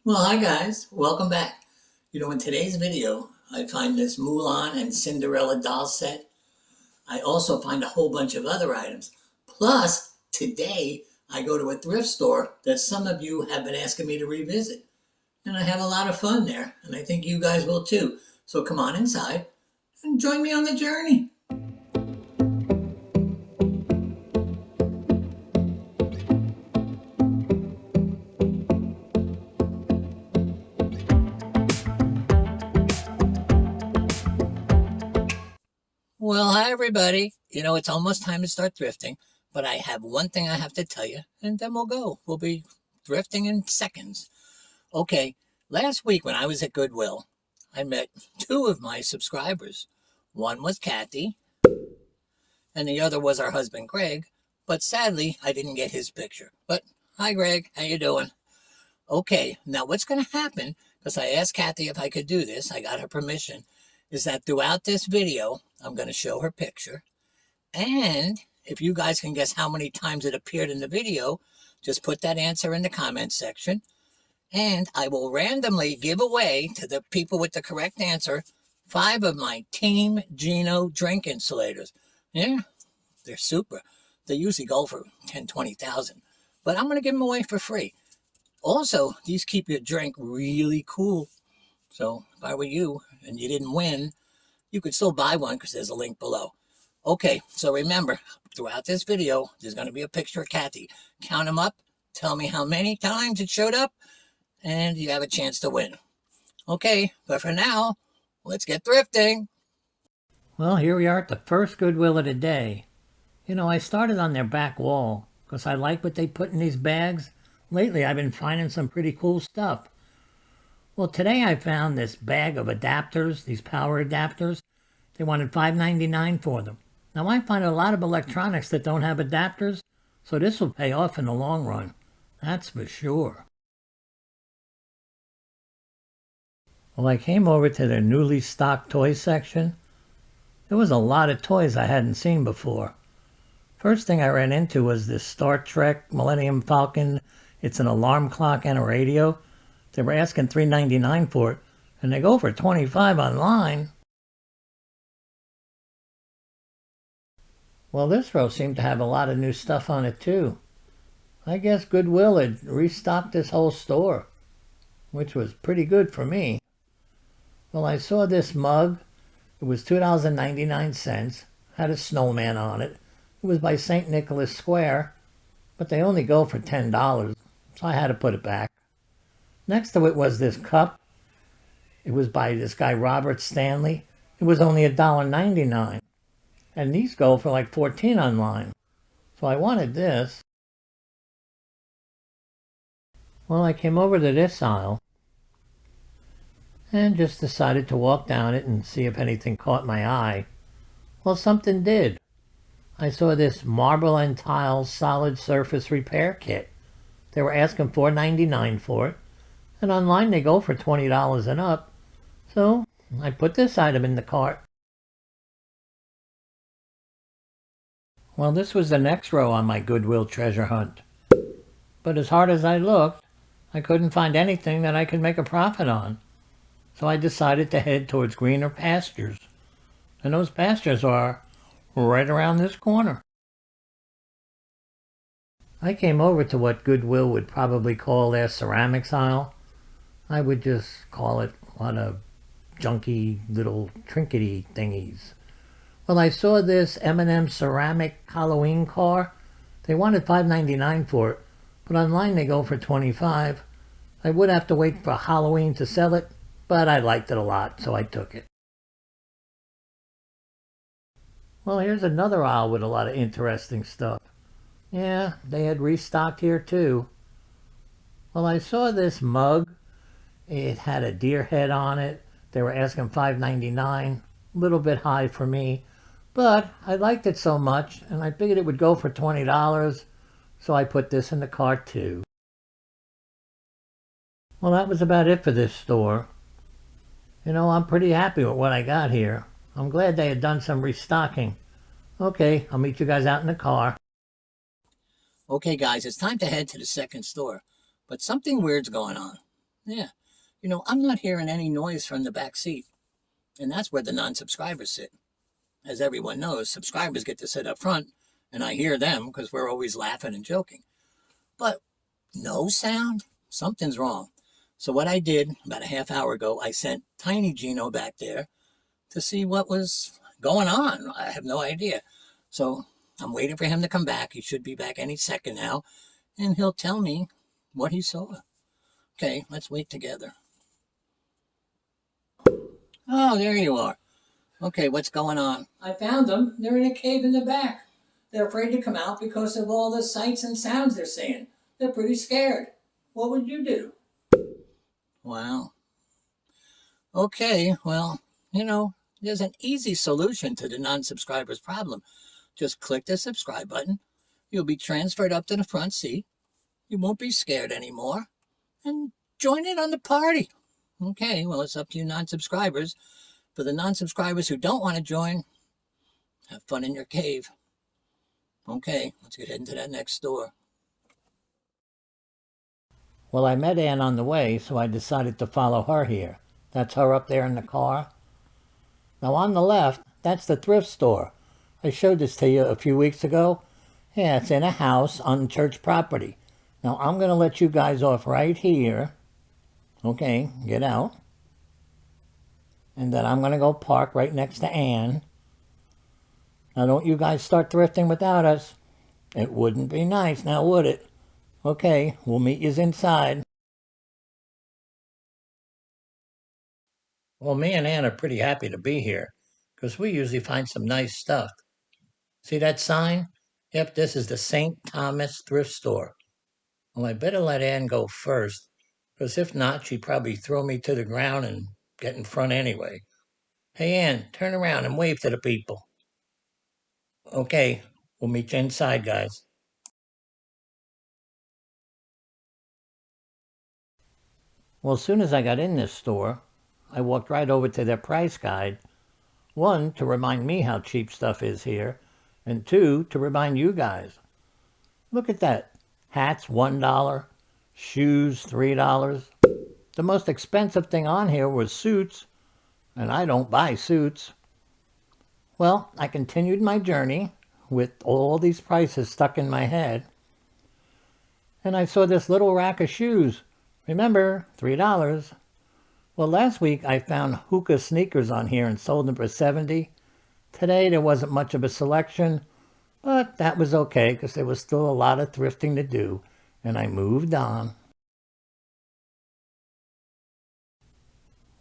Well, hi guys, welcome back. In today's video, I find this Mulan and Cinderella doll set. I also find a whole bunch of other items. Plus, today, I go to a thrift store that some of you have been asking me to revisit. And I have a lot of fun there, and I think you guys will too. So come on inside and join me on the journey. Well, hi everybody. It's almost time to start thrifting, but I have one thing I have to tell you, and then we'll go. We'll be thrifting in seconds. Okay, last week when I was at Goodwill, I met two of my subscribers. One was Kathy, and the other was our husband Greg, but sadly I didn't get his picture. But hi Greg, how you doing? Okay, now what's going to happen, because I asked Kathy if I could do this, I got her permission, is that throughout this video, I'm going to show her picture. And if you guys can guess how many times it appeared in the video, just put that answer in the comments section. And I will randomly give away to the people with the correct answer 5 of my Team Geno drink insulators. Yeah, they're super. They usually go for 10, 20,000. But I'm going to give them away for free. Also, these keep your drink really cool. So if I were you and you didn't win, you could still buy one because there's a link below. Okay, so remember, throughout this video, there's going to be a picture of Kathy. Count them up, tell me how many times it showed up, and you have a chance to win. Okay, but for now, let's get thrifting. Well, here we are at the first Goodwill of the day. I started on their back wall because I like what they put in these bags. Lately, I've been finding some pretty cool stuff. Well, today I found this bag of adapters, these power adapters. They wanted $5.99 for them. Now, I find a lot of electronics that don't have adapters, so this will pay off in the long run. That's for sure. Well, I came over to their newly stocked toy section. There was a lot of toys I hadn't seen before. First thing I ran into was this Star Trek Millennium Falcon. It's an alarm clock and a radio. They were asking $3.99 for it, and they go for $25 online. Well, this row seemed to have a lot of new stuff on it too. I guess Goodwill had restocked this whole store, which was pretty good for me. Well, I saw this mug. It was $2.99, had a snowman on it. It was by St. Nicholas Square, but they only go for $10, so I had to put it back. Next to it was this cup. It was by this guy Robert Stanley. It was only $1.99. And these go for like $14 online. So I wanted this. Well, I came over to this aisle and just decided to walk down it and see if anything caught my eye. Well, something did. I saw this marble and tile solid surface repair kit. They were asking $4.99 for it. And online they go for $20 and up. So I put this item in the cart. Well, this was the next row on my Goodwill treasure hunt. But as hard as I looked, I couldn't find anything that I could make a profit on. So I decided to head towards greener pastures. And those pastures are right around this corner. I came over to what Goodwill would probably call their ceramics aisle. I would just call it a lot of junky little trinkety thingies. Well, I saw this M&M ceramic Halloween car. They wanted $5.99 for it, but online they go for $25. I would have to wait for Halloween to sell it, but I liked it a lot, so I took it. Well, here's another aisle with a lot of interesting stuff. Yeah, they had restocked here too. Well, I saw this mug. It had a deer head on it. They were asking $5.99, a little bit high for me. But I liked it so much, and I figured it would go for $20, so I put this in the cart too. Well, that was about it for this store. I'm pretty happy with what I got here. I'm glad they had done some restocking. Okay, I'll meet you guys out in the car. Okay, guys, it's time to head to the second store. But something weird's going on. Yeah. I'm not hearing any noise from the back seat, and that's where the non-subscribers sit. As everyone knows, subscribers get to sit up front, and I hear them because we're always laughing and joking. But no sound? Something's wrong. So what I did about a half hour ago, I sent tiny Geno back there to see what was going on. I have no idea. So I'm waiting for him to come back. He should be back any second now, and he'll tell me what he saw. Okay, let's wait together. Oh, there you are. Okay, what's going on? I found them. They're in a cave in the back. They're afraid to come out because of all the sights and sounds they're seeing. They're pretty scared. What would you do? Wow. Okay, well, there's an easy solution to the non-subscribers problem. Just click the subscribe button. You'll be transferred up to the front seat. You won't be scared anymore. And join in on the party. Okay, well, it's up to you non-subscribers. For the non-subscribers who don't want to join, have fun in your cave. Okay, let's get into that next store. Well, I met Ann on the way, so I decided to follow her here. That's her up there in the car. Now on the left, that's the thrift store. I showed this to you a few weeks ago. Yeah, it's in a house on church property. Now I'm going to let you guys off right here. Okay, get out. And then I'm going to go park right next to Ann. Now don't you guys start thrifting without us. It wouldn't be nice, now would it? Okay, we'll meet yous inside. Well, me and Ann are pretty happy to be here, because we usually find some nice stuff. See that sign? Yep, this is the St. Thomas Thrift Store. Well, I better let Ann go first, because if not, she'd probably throw me to the ground and get in front anyway. Hey, Ann, turn around and wave to the people. Okay, we'll meet you inside, guys. Well, as soon as I got in this store, I walked right over to their price guide. One, to remind me how cheap stuff is here, and two, to remind you guys. Look at that. Hats, $1. Shoes, $3. The most expensive thing on here was suits, and I don't buy suits. Well, I continued my journey with all these prices stuck in my head, and I saw this little rack of shoes. Remember, $3. Well, last week I found Hoka sneakers on here and sold them for $70. Today there wasn't much of a selection, but that was okay because there was still a lot of thrifting to do, and I moved on.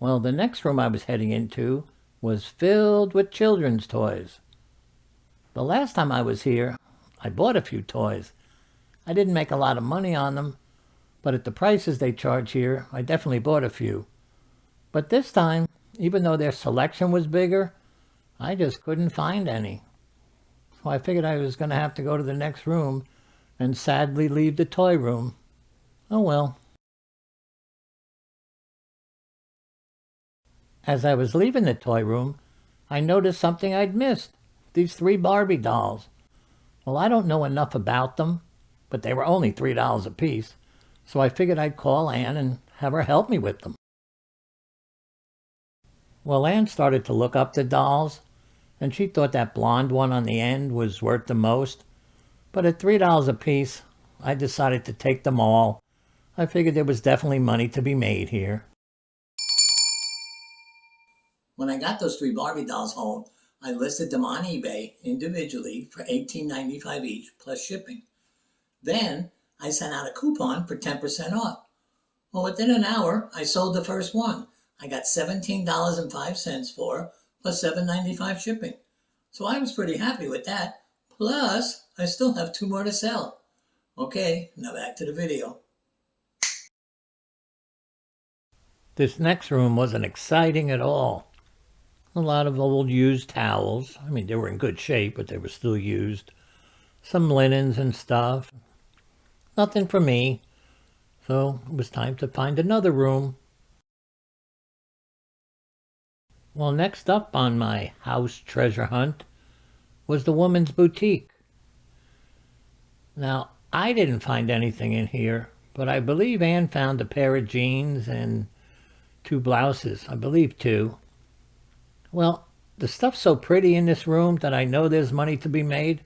Well, the next room I was heading into was filled with children's toys. The last time I was here, I bought a few toys. I didn't make a lot of money on them, but at the prices they charge here, I definitely bought a few. But this time, even though their selection was bigger, I just couldn't find any. So I figured I was going to have to go to the next room and sadly leave the toy room. Oh well. As I was leaving the toy room, I noticed something I'd missed. These 3 Barbie dolls. Well, I don't know enough about them, but they were only $3 a piece, so I figured I'd call Ann and have her help me with them. Well, Ann started to look up the dolls, and she thought that blonde one on the end was worth the most. But at $3 a piece, I decided to take them all. I figured there was definitely money to be made here. When I got those 3 Barbie dolls home, I listed them on eBay individually for $18.95 each plus shipping. Then I sent out a coupon for 10% off. Well, within an hour, I sold the first one. I got $17.05 for her, plus $7.95 shipping. So I was pretty happy with that. Plus, I still have 2 more to sell. Okay, now back to the video. This next room wasn't exciting at all. A lot of old used towels. I mean, they were in good shape, but they were still used. Some linens and stuff. Nothing for me. So it was time to find another room. Well, next up on my house treasure hunt was the woman's boutique. Now, I didn't find anything in here, but I believe Ann found a pair of jeans and 2 blouses. I believe 2. Well, the stuff's so pretty in this room that I know there's money to be made,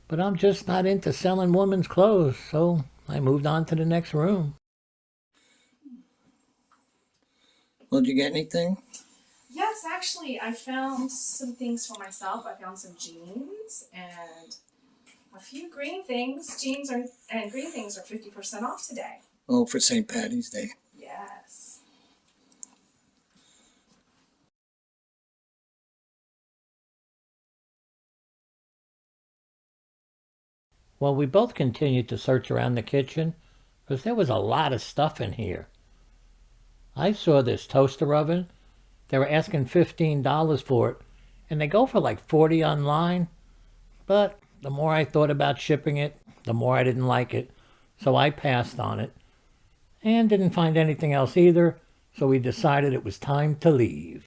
but I'm just not into selling women's clothes, so I moved on to the next room. Well, did you get anything? Yes, actually, I found some things for myself. I found some jeans and a few green things. Jeans and green things are 50% off today. Oh, for St. Patty's Day. Yes. Well, we both continued to search around the kitchen because there was a lot of stuff in here. I saw this toaster oven. They were asking $15 for it, and they go for like $40 online. But the more I thought about shipping it, the more I didn't like it, so I passed on it. And didn't find anything else either, so we decided it was time to leave.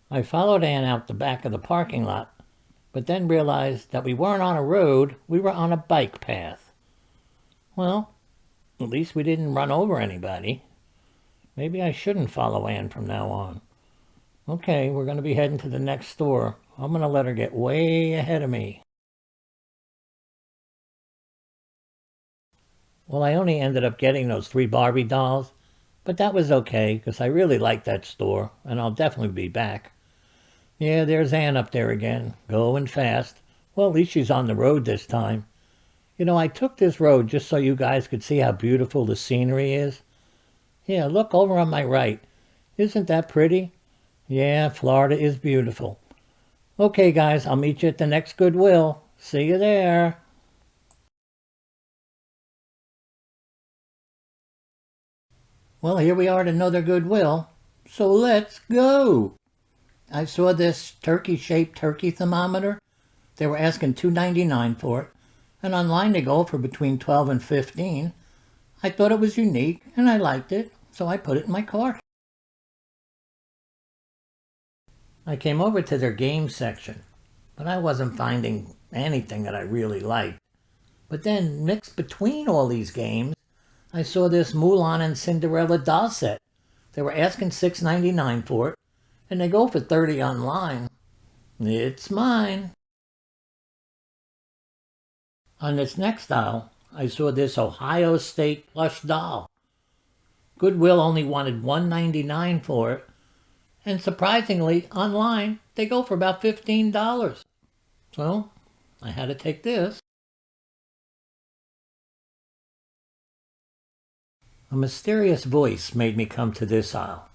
I followed Ann out the back of the parking lot, but then realized that we weren't on a road, we were on a bike path. Well, at least we didn't run over anybody. Maybe I shouldn't follow Ann from now on. Okay, we're going to be heading to the next store. I'm going to let her get way ahead of me. Well, I only ended up getting those 3 Barbie dolls, but that was okay because I really like that store and I'll definitely be back. Yeah, there's Ann up there again, going fast. Well, at least she's on the road this time. You know, I took this road just so you guys could see how beautiful the scenery is. Yeah, look over on my right. Isn't that pretty? Yeah, Florida is beautiful. Okay, guys, I'll meet you at the next Goodwill. See you there. Well, here we are at another Goodwill, so let's go. I saw this turkey-shaped turkey thermometer. They were asking $2.99 for it, and online they go for between $12 and $15. I thought it was unique, and I liked it, so I put it in my cart. I came over to their games section, but I wasn't finding anything that I really liked. But then, mixed between all these games, I saw this Mulan and Cinderella doll set. They were asking $6.99 for it, and they go for $30 online. It's mine. On this next aisle, I saw this Ohio State plush doll. Goodwill only wanted $1.99 for it, and surprisingly, online, they go for about $15. So, I had to take this. A mysterious voice made me come to this aisle.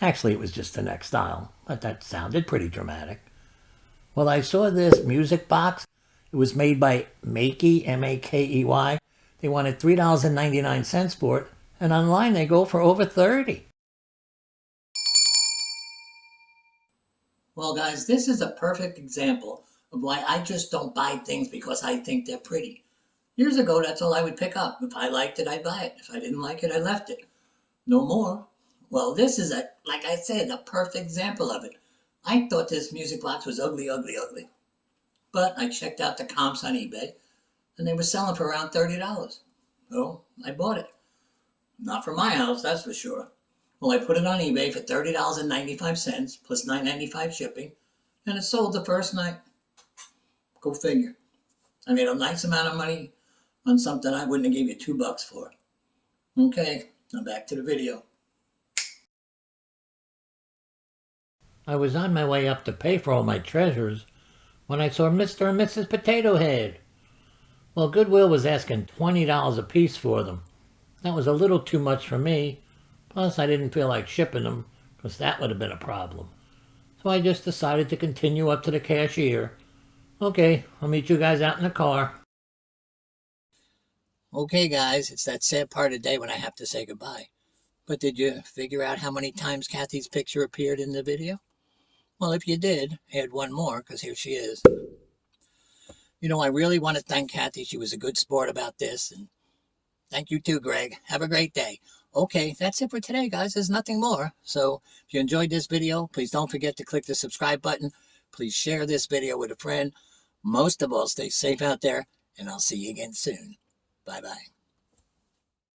Actually, it was just the next aisle, but that sounded pretty dramatic. Well, I saw this music box. It was made by Makey, M-A-K-E-Y. They wanted $3.99 for it, and online they go for over $30. Well, guys, this is a perfect example of why I just don't buy things because I think they're pretty. Years ago, that's all I would pick up. If I liked it, I'd buy it. If I didn't like it, I left it. No more. Well, this is, like I said, a perfect example of it. I thought this music box was ugly, ugly, ugly. But I checked out the comps on eBay, and they were selling for around $30. So I bought it. Not for my house, that's for sure. Well, I put it on eBay for $30.95 plus $9.95 shipping, and it sold the first night. Go figure. I made a nice amount of money on something I wouldn't have gave you $2 for. Okay, now back to the video. I was on my way up to pay for all my treasures when I saw Mr. and Mrs. Potato Head. Well, Goodwill was asking $20 a piece for them. That was a little too much for me, plus I didn't feel like shipping them, because that would have been a problem. So I just decided to continue up to the cashier. Okay, I'll meet you guys out in the car. Okay, guys, it's that sad part of the day when I have to say goodbye. But did you figure out how many times Kathy's picture appeared in the video? Well, if you did, add one more, because here she is. You know, I really want to thank Kathy. She was a good sport about this, and thank you too, Greg. Have a great day. Okay, that's it for today, guys. There's nothing more. So if you enjoyed this video, please don't forget to click the subscribe button. Please share this video with a friend. Most of all, stay safe out there, and I'll see you again soon. Bye-bye.